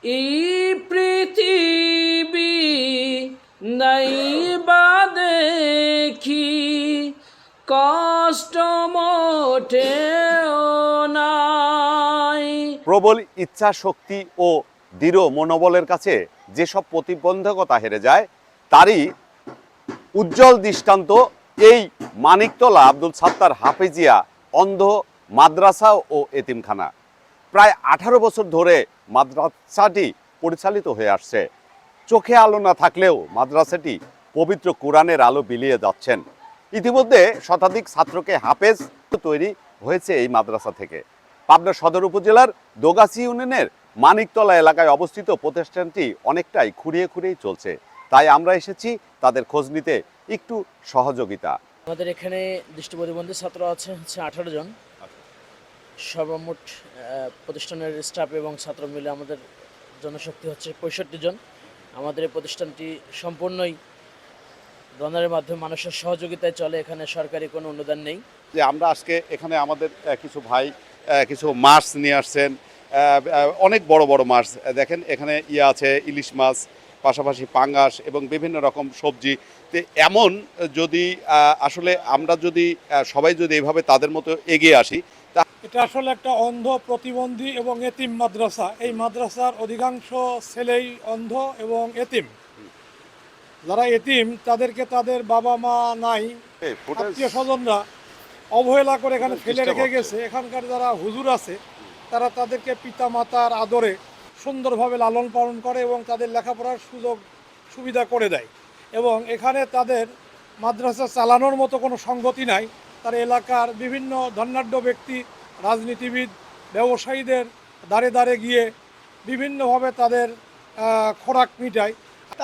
এই পৃথিবী নাই বা দেখি কষ্ট মোটেও নাই। প্রবল ইচ্ছা শক্তি ও দৃঢ় মনোবলের কাছে যেসব প্রতিবন্ধকতা হেরে যায় তারই উজ্জ্বল দৃষ্টান্ত এই মানিকতলা আব্দুল সাত্তার হাফেজিয়া অন্ধ মাদ্রাসা ও এতিমখানা। প্রায় 18 বছর ধরে মাদ্রাসাটি পরিচালিত হয়ে আসছে। চোখে আলো না থাকলেও মাদ্রাসাটি পবিত্র কোরআনের আলো বিলিয়ে যাচ্ছেন। ইতিমধ্যে শতাধিক ছাত্রকে হাফেজ তৈরি হয়েছে এই মাদ্রাসা থেকে। পাবনা সদর উপজেলার দোগাছি ইউনিয়নের মানিকতলা এলাকায় অবস্থিত প্রতিষ্ঠানটি অনেকটাই খুঁড়িয়ে খুঁড়িয়েই চলছে। তাই আমরা এসেছি তাদের খোঁজ নিতে, একটু সহযোগিতা। আমাদের এখানে দৃষ্টি প্রতিবন্ধী ছাত্র আছে 18 জন। সর্বমোট প্রতিষ্ঠানের স্টাফ এবং ছাত্র মিলে আমাদের জনশক্তি হচ্ছে 65 জন। আমাদের এই প্রতিষ্ঠানটি সম্পূর্ণই ডোনারের মাধ্যমে মানুষের সহযোগিতায় চলে। এখানে সরকারি কোনো অনুদান নেই। যে আমরা আজকে এখানে আমাদের কিছু ভাই কিছু মাছ নিয়ে আসছেন, অনেক বড় বড় মাছ। দেখেন এখানে আছে ইলিশ মাছ, পাশাপাশি পাঙ্গাস এবং বিভিন্ন রকম সবজি। তো এমন যদি আসলে আমরা যদি সবাই যদি এইভাবে তাদের মতো এগিয়ে আসি। এটা আসলে একটা অন্ধ প্রতিবন্ধী এবং এতিম মাদ্রাসা। এই মাদ্রাসার অধিকাংশ ছেলেই অন্ধ এবং এতিম। যারা এতিম তাদেরকে তাদের বাবা মা নাই, আত্মীয় স্বজনরা অবহেলা করে এখানে ফেলে রেখে গেছে। এখানকার যারা হুজুর আছে তারা তাদেরকে পিতা মাতার আদরে সুন্দরভাবে লালন পালন করে এবং তাদের লেখাপড়ার সুযোগ সুবিধা করে দেয়। এবং এখানে তাদের মাদ্রাসা চালানোর মতো কোনো সঙ্গতি নাই। তার এলাকার বিভিন্ন ধনাঢ্য ব্যক্তি, রাজনীতিবিদ, ব্যবসায়ীদের দ্বারে দ্বারে গিয়ে বিভিন্নভাবে তাদের খোরাক মিটায়।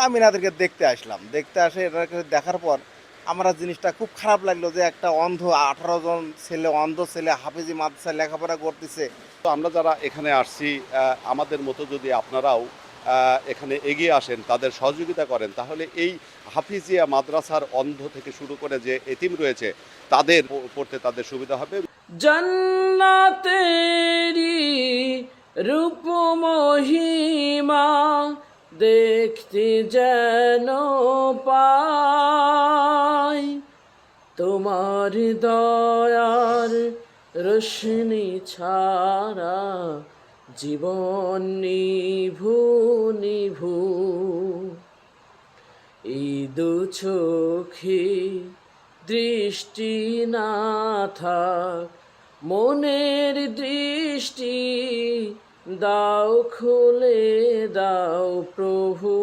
আমি এনাদেরকে দেখতে আসলাম। দেখতে আসে এটাকে দেখার পর আমরা জিনিসটা খুব খারাপ লাগলো যে একটা অন্ধ 18 জন ছেলে, অন্ধ ছেলে হাফেজি মাদ্রাসায় লেখাপড়া করতেছে। তো আমরা যারা এখানে আসছি, আমাদের মতো যদি আপনারাও এখানে এগিয়ে আসেন, তাদের সহযোগিতা করেন, তাহলে এই হাফিজিয়া মাদ্রাসার অন্ধ থেকে শুরু করে যে এতিম রয়েছে তাদের পড়তে তাদের সুবিধা হবে। জান্নাতেরি রূপ মহিমা দেখতে যেন পাই, তোমার দয়ার রোশনি ছাড়া জীবন নিভু নিভু। এই দু চোখে দৃষ্টি না থাক, মনের দৃষ্টি দাও খুলে দাও প্রভু।